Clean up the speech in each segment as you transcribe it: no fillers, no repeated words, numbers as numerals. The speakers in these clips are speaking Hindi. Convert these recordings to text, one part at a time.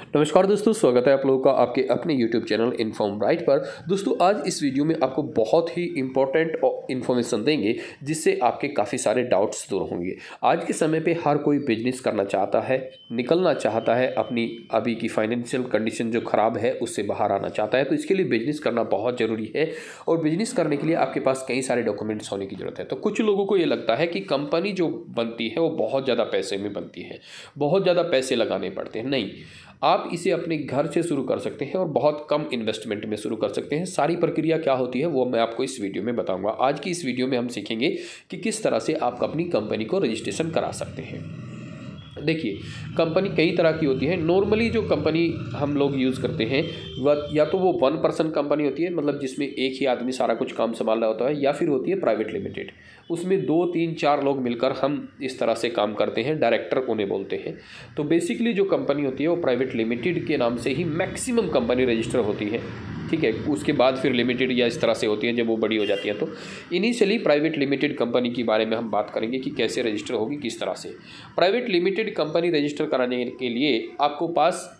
नमस्कार दोस्तों, स्वागत है आप लोगों का आपके अपने YouTube चैनल इन्फॉर्म राइट पर। दोस्तों आज इस वीडियो में आपको बहुत ही इंपॉर्टेंट इन्फॉर्मेशन देंगे जिससे आपके काफ़ी सारे डाउट्स दूर होंगे। आज के समय पे हर कोई बिजनेस करना चाहता है, निकलना चाहता है, अपनी अभी की फाइनेंशियल कंडीशन जो ख़राब है उससे बाहर आना चाहता है, तो इसके लिए बिजनेस करना बहुत ज़रूरी है। और बिजनेस करने के लिए आपके पास कई सारे डॉक्यूमेंट्स होने की ज़रूरत है। तो कुछ लोगों को ये लगता है कि कंपनी जो बनती है वो बहुत ज़्यादा पैसे में बनती है, बहुत ज़्यादा पैसे लगाने पड़ते हैं। नहीं, आप इसे अपने घर से शुरू कर सकते हैं और बहुत कम इन्वेस्टमेंट में शुरू कर सकते हैं। सारी प्रक्रिया क्या होती है वो मैं आपको इस वीडियो में बताऊंगा। आज की इस वीडियो में हम सीखेंगे कि किस तरह से आप अपनी कंपनी को रजिस्ट्रेशन करा सकते हैं। देखिए, कंपनी कई तरह की होती है। नॉर्मली जो कंपनी हम लोग यूज़ करते हैं वह या तो वो 1 पर्सन कंपनी होती है, मतलब जिसमें एक ही आदमी सारा कुछ काम संभाल रहा होता है, या फिर होती है प्राइवेट लिमिटेड। उसमें 2, 3, 4 लोग मिलकर हम इस तरह से काम करते हैं, डायरेक्टर उन्हें बोलते हैं। तो बेसिकली जो कंपनी होती है वो प्राइवेट लिमिटेड के नाम से ही मैक्सिमम कंपनी रजिस्टर होती है, ठीक है। उसके बाद फिर लिमिटेड या इस तरह से होती है जब वो बड़ी हो जाती है। तो इनिशियली प्राइवेट लिमिटेड कंपनी के बारे में हम बात करेंगे कि कैसे रजिस्टर होगी, किस तरह से। प्राइवेट लिमिटेड कंपनी रजिस्टर कराने के लिए आपको पास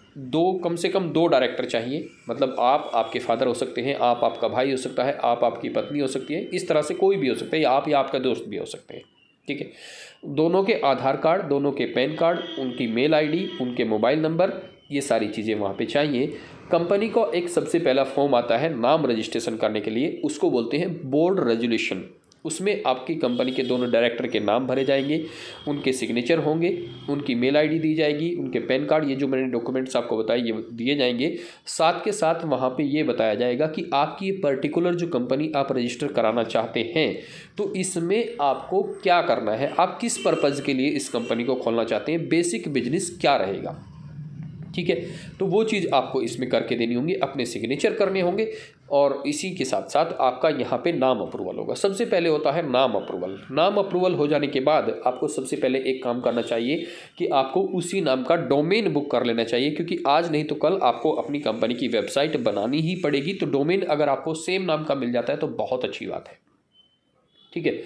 कम से कम 2 डायरेक्टर चाहिए। मतलब आप आपके फादर हो सकते हैं, आप आपका भाई हो सकता है, आप आपकी पत्नी हो सकती है, इस तरह से कोई भी हो सकता है, या आप या आपका दोस्त भी हो सकते हैं, ठीक है। दोनों के आधार कार्ड, दोनों के पैन कार्ड, उनकी मेल आईडी, उनके मोबाइल नंबर, ये सारी चीज़ें वहाँ पे चाहिए। कंपनी को एक सबसे पहला फॉर्म आता है नाम रजिस्ट्रेशन करने के लिए, उसको बोलते हैं बोर्ड रेजोल्यूशन। उसमें आपकी कंपनी के दोनों डायरेक्टर के नाम भरे जाएंगे, उनके सिग्नेचर होंगे, उनकी मेल आईडी दी जाएगी, उनके पैन कार्ड, ये जो मैंने डॉक्यूमेंट्स आपको बताए ये दिए जाएंगे। साथ के साथ वहाँ पे ये बताया जाएगा कि आपकी पर्टिकुलर जो कंपनी आप रजिस्टर कराना चाहते हैं तो इसमें आपको क्या करना है, आप किस पर्पज़ के लिए इस कंपनी को खोलना चाहते हैं, बेसिक बिजनेस क्या रहेगा, ठीक है। तो वो चीज़ आपको इसमें करके देनी होंगी, अपने सिग्नेचर करने होंगे, और इसी के साथ साथ आपका यहाँ पे नाम अप्रूवल होगा। सबसे पहले होता है नाम अप्रूवल। नाम अप्रूवल हो जाने के बाद आपको सबसे पहले एक काम करना चाहिए कि आपको उसी नाम का डोमेन बुक कर लेना चाहिए, क्योंकि आज नहीं तो कल आपको अपनी कंपनी की वेबसाइट बनानी ही पड़ेगी। तो डोमेन अगर आपको सेम नाम का मिल जाता है तो बहुत अच्छी बात है, ठीक है।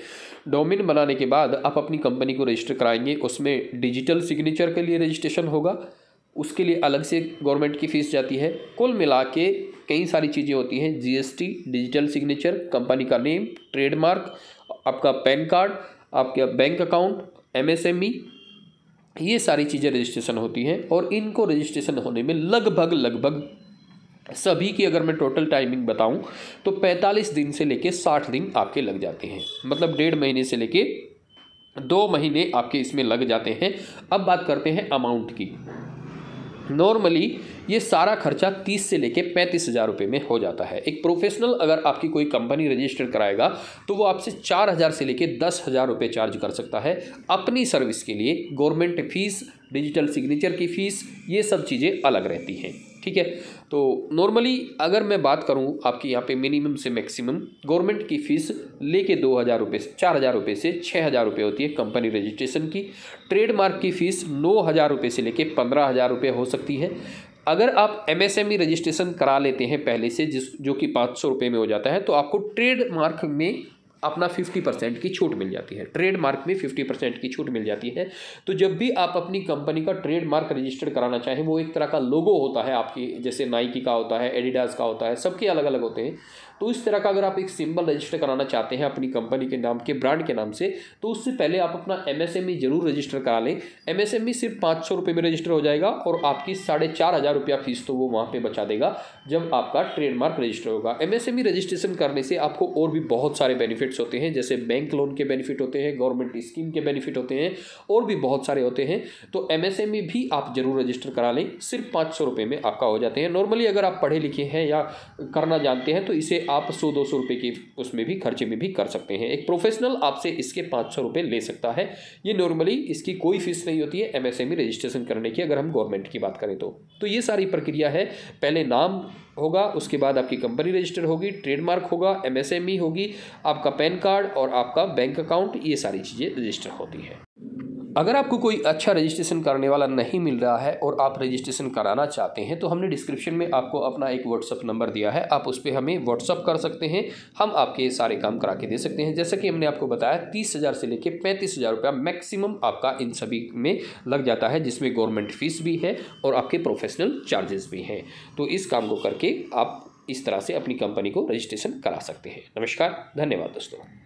डोमेन बनाने के बाद आप अपनी कंपनी को रजिस्टर कराएंगे। उसमें डिजिटल सिग्नेचर के लिए रजिस्ट्रेशन होगा, उसके लिए अलग से गवर्नमेंट की फ़ीस जाती है। कुल मिला के कई सारी चीज़ें होती हैं, जीएसटी, डिजिटल सिग्नेचर, कंपनी का नेम, ट्रेडमार्क, आपका पैन कार्ड, आपका बैंक अकाउंट, एमएसएमई, ये सारी चीज़ें रजिस्ट्रेशन होती हैं। और इनको रजिस्ट्रेशन होने में लगभग सभी की अगर मैं टोटल टाइमिंग बताऊं तो 45 दिन से लेके 60 दिन आपके लग जाते हैं। मतलब 1.5 महीने से लेके 2 महीने आपके इसमें लग जाते हैं। अब बात करते हैं अमाउंट की। नॉर्मली ये सारा खर्चा 30 से लेके 35 हज़ार रुपये में हो जाता है। एक प्रोफेशनल अगर आपकी कोई कंपनी रजिस्टर कराएगा तो वो आपसे 4,000 से लेके 10,000 रुपये चार्ज कर सकता है अपनी सर्विस के लिए। गवर्नमेंट फीस, डिजिटल सिग्नेचर की फ़ीस, ये सब चीज़ें अलग रहती हैं, ठीक है। तो नॉर्मली अगर मैं बात करूं आपकी यहाँ पे मिनिमम से मैक्सिमम गवर्नमेंट की फ़ीस लेके 2,000 रुपये से 4,000 रुपये से 6,000 रुपये होती है कंपनी रजिस्ट्रेशन की। ट्रेडमार्क की फ़ीस 9,000 रुपये से लेके 15,000 रुपये हो सकती है। अगर आप एमएसएमई रजिस्ट्रेशन करा लेते हैं पहले से, जो कि 500 रुपये में हो जाता है, तो आपको ट्रेडमार्क में अपना 50% की छूट मिल जाती है। ट्रेडमार्क में 50% की छूट मिल जाती है। तो जब भी आप अपनी कंपनी का ट्रेडमार्क रजिस्टर कराना चाहें, वो एक तरह का लोगो होता है आपकी, जैसे नाइकी का होता है, एडिडास का होता है, सबके अलग अलग होते हैं। तो इस तरह का अगर आप एक सिंबल रजिस्टर कराना चाहते हैं अपनी कंपनी के नाम के, ब्रांड के नाम से, तो उससे पहले आप अपना एमएसएमई जरूर रजिस्टर करा लें। एमएसएमई सिर्फ 500 रुपये में रजिस्टर हो जाएगा और आपकी 4,500 रुपया फीस तो वो वहाँ पे बचा देगा जब आपका ट्रेडमार्क रजिस्टर होगा। एमएसएमई रजिस्ट्रेशन करने से आपको और भी बहुत सारे बेनिफिट्स होते हैं, जैसे बैंक लोन के बेनिफिट होते हैं, गवर्नमेंट स्कीम के बेनिफिट होते हैं, और भी बहुत सारे होते हैं। तो एमएसएमई भी आप जरूर रजिस्टर करा लें, सिर्फ 500 रुपये में आपका हो जाते हैं। नॉर्मली अगर आप पढ़े लिखे हैं या करना जानते हैं तो इसे आप 100-200 रुपये की उसमें भी खर्चे में भी कर सकते हैं। एक प्रोफेशनल आपसे इसके 500 रुपये ले सकता है। ये नॉर्मली इसकी कोई फीस नहीं होती है एमएसएमई रजिस्ट्रेशन करने की, अगर हम गवर्नमेंट की बात करें तो ये सारी प्रक्रिया है। पहले नाम होगा, उसके बाद आपकी कंपनी रजिस्टर होगी, ट्रेडमार्क होगा, एमएसएमई होगी, आपका पैन कार्ड और आपका बैंक अकाउंट, ये सारी चीज़ें रजिस्टर होती है। अगर आपको कोई अच्छा रजिस्ट्रेशन करने वाला नहीं मिल रहा है और आप रजिस्ट्रेशन कराना चाहते हैं तो हमने डिस्क्रिप्शन में आपको अपना एक व्हाट्सअप नंबर दिया है, आप उस पर हमें व्हाट्सअप कर सकते हैं, हम आपके सारे काम करा के दे सकते हैं। जैसा कि हमने आपको बताया 30,000 से लेकर 35,000 रुपया मैक्सिमम आपका इन सभी में लग जाता है, जिसमें गवर्नमेंट फीस भी है और आपके प्रोफेशनल चार्जेस भी हैं। तो इस काम को करके आप इस तरह से अपनी कंपनी को रजिस्ट्रेशन करा सकते हैं। नमस्कार, धन्यवाद दोस्तों।